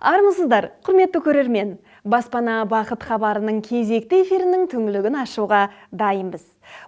Армысыздар, құрметті көрермен. Баспана бақыт хабарының кезекті эфирінің түңлігін ашуға дайынбыз.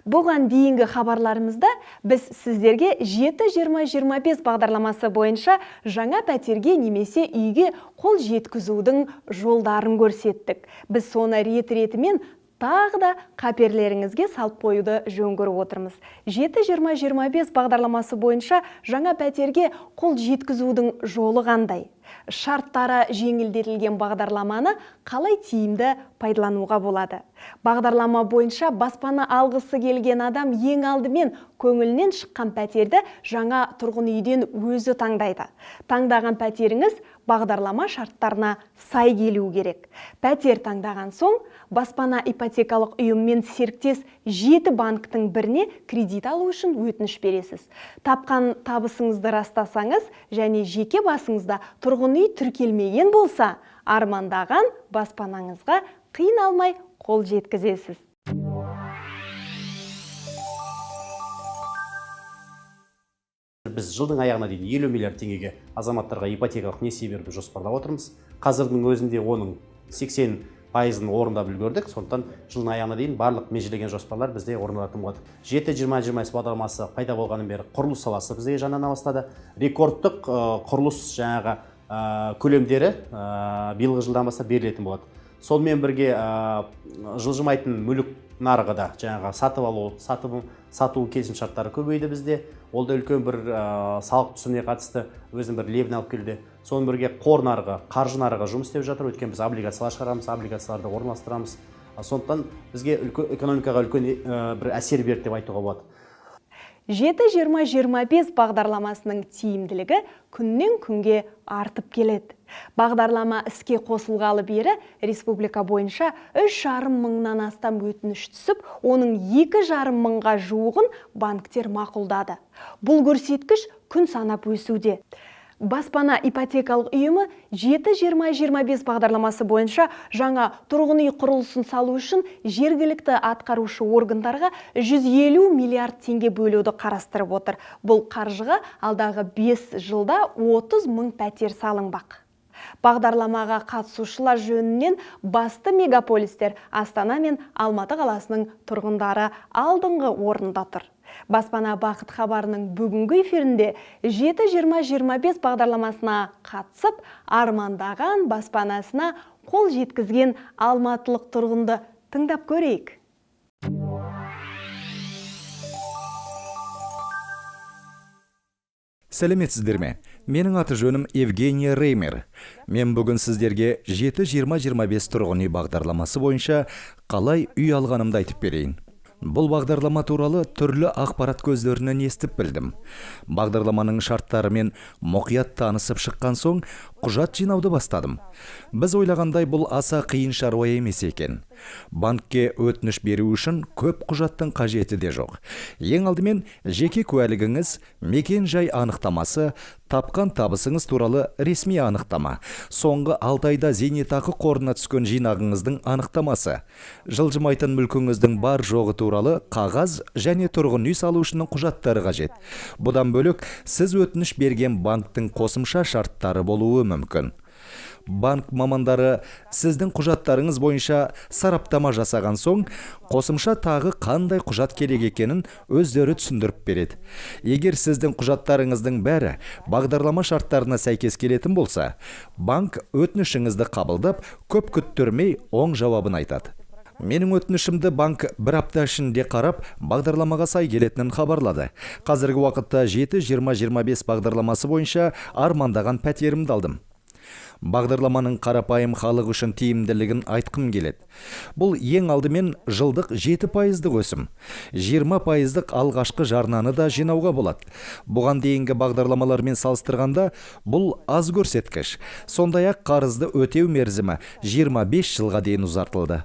Бұған дейінгі хабарларымызда біз сіздерге 7-20-25 бағдарламасы бойынша жаңа пәтерге немесе үйге қол жеткізудің жолдарын көрсеттік. Біз соны рет-ретімен тағы да қаперлеріңізге салып қоюды жөн көріп отырмыз. 7-20-25 бағдарламасы бойынша жаңа пәтерге қол жеткізудің жолы қандай? Шарттары жеңілдетілген бағдарламаны қалай тиімді пайдалануға болады? Бағдарлама бойынша баспана алғысы келген адам ең алдымен көңілінен шыққан пәтерді жаңа тұрғын үйден өзі таңдайды. Таңдаған пәтеріңіз бағдарлама шарттарына сай келу керек. Пәтер таңдаған соң, баспана ипотекалық ұйыммен серіктес 7 банктың біріне кредит алу үшін өтініш бересіз. Тапқан табысыңызды растасаңыз және жеке басыңызда тұрғын үй тіркелмеген болса, армандаған баспанаңызға қиналмай қол жеткізесіз. Біз жылдың аяғына дейін 50 миллиард теңгеге азаматтарға ипотекалық несие беруді жоспарлап отырмыз. Қазірдің өзінде оның 80%-ын орындап үлгердік. Сондықтан жылдың аяғына дейін барлық межелеген жоспарлар бізде орындалатын болады. 7-20-25 бағдарламасы пайда болғаннан бері құрылыс саласы бізде жанына бастады. Рекордтық құрылыс жаңағы көлемдері биылғы жылдан бастап берілетін болады. Сонымен бірге жылжымайтын мүлік нарығы да жаңағы сату келісімшарттары көбейді бізде. Ол да үлкен бір салық түсіміне қатысты өзінің бір лебін алып келді. Сонымен бірге қор нарығы, қаржы нарығы жұмыс істеп жатыр. Өткен біз облигациялар шығарамыз, облигацияларды орналастырамыз. Сондықтан бізге экономикаға үлкен бір әсер берді деп айтуға болады. 7-20-25 бағдарламасының тиімділігі күннен күнге артып келеді. Бағдарлама іске қосылғалы бері республика бойынша 3,5 мыңнан астам өтініш түсіп, оның 2,5 мыңға жуығын банктер мақұлдады. Бұл көрсеткіш күн санап өсуде. Баспана ипотекалық ұйымы 7-20-25 бағдарламасы бойынша жаңа тұрғын үй құрылысын салу үшін жергілікті атқарушы органдарға 150 миллиард теңге бөлуді қарастырып отыр. Бұл қаржыға алдағы 5 жылда 30 мың пәтер салынбақ. Бағдарламаға қатысушылар жөнінен басты мегаполистер Астана мен Алматы қаласының тұрғындары алдыңғы орында тұр. Баспана бақыт хабарының бүгінгі эфирінде 7-20-25 бағдарламасына қатысып, армандаған баспанасына қол жеткізген алматылық тұрғынды тыңдап көрейік. Сәлеметсіздер ме? Менің аты жөнім Евгения Реймер. Мен бүгін сіздерге 7-20-25 тұрғын үй бағдарламасы бойынша қалай үй алғанымды айтып берейін. Бұл бағдарлама туралы түрлі ақпарат көздерінен естіп білдім. Бағдарламаның шарттарымен мұқият танысып шыққан соң, құжат жинауды бастадым. Біз ойлағандай бұл аса қиын шаруа емес екен. Банкке өтініш беру үшін көп құжаттың қажеті де жоқ. Ең алдымен жеке куәлігіңіз, мекен жай анықтамасы, тапқан табысыңыз туралы ресми анықтама, соңғы 6 айда зейнетақы қорына түскен жинағыңыздың анықтамасы, жылжымайтын мүлкіңіздің бар жоғы туралы қағаз және тұрғын үй салушының құжаттары қажет. Бұдан бөлек, сіз өтініш берген банктың қосымша шарттары болуы мүмкін. Банк мамандары сіздің құжаттарыңыз бойынша сараптама жасаған соң, қосымша тағы қандай құжат керек екенін өздері түсіндіріп береді. Егер сіздің құжаттарыңыздың бәрі бағдарлама шарттарына сәйкес келетін болса, банк өтінішіңізді қабылдап, көп күттірмей оң жауабын айтады. Менің өтінішімді банк бір апта ішінде қарап, бағдарламаға сай келетінін хабарлады. Қазіргі уақытта 7-20-25 бағдарламасы бойынша армандаған пәтерімді алдым. Бағдарламаның қарапайым халық үшін тиімділігін айтқым келеді. Бұл ең алдымен жылдық 7%-ық өсім. 20%-ық алғашқы жарнаны да жинауға болады. Бұған дейінгі бағдарламалармен салыстырғанда бұл аз көрсеткіш. Сондай-ақ қарызды өтеу мерзімі 25 жылға дейін ұзартылды.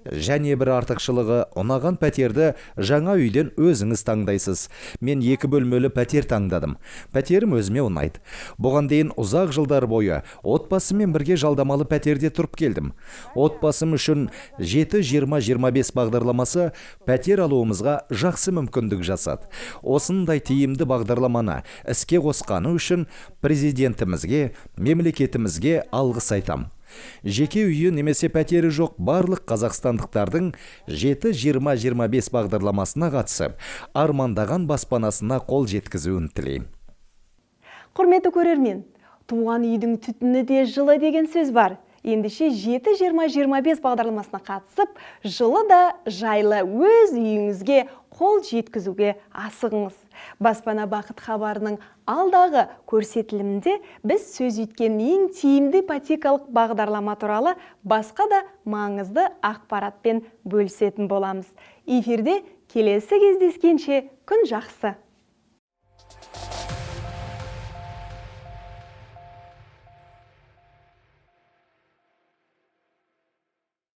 Және бір артықшылығы, ұнаған пәтерді жаңа үйден өзіңіз таңдайсыз. Мен 2 бөлмелі пәтер таңдадым. Пәтерім өзіме ұнайды. Бұған дейін ұзақ жылдар бойы отбасыммен бірге жалдамалы пәтерде тұрып келдім. Отбасым үшін 7-20-25 бағдарламасы пәтер алуымызға жақсы мүмкіндік жасады. Осындай тиімді бағдарламаны іске қосқаны үшін президентімізге, мемлекетімізге алғыс айтам. Жеке үйі немесе пәтері жоқ барлық қазақстандықтардың 7-20-25 бағдарламасына қатысып, армандаған баспанасына қол жеткізуін тілеймін. Құрметті көрермен, туған үйдің түтіні де жылы деген сөз бар. Ендеше 7-20-25 бағдарламасына қатысып, жылы да жайлы өз үйіңізге қол жеткізуге асығыңыз. Баспана бақыт хабарының алдағы көрсетілімінде біз сөз еткен ең тиімді ипотекалық бағдарлама туралы басқа да маңызды ақпаратпен бөлісетін боламыз. Эфирде келесі кездескенше күн жақсы.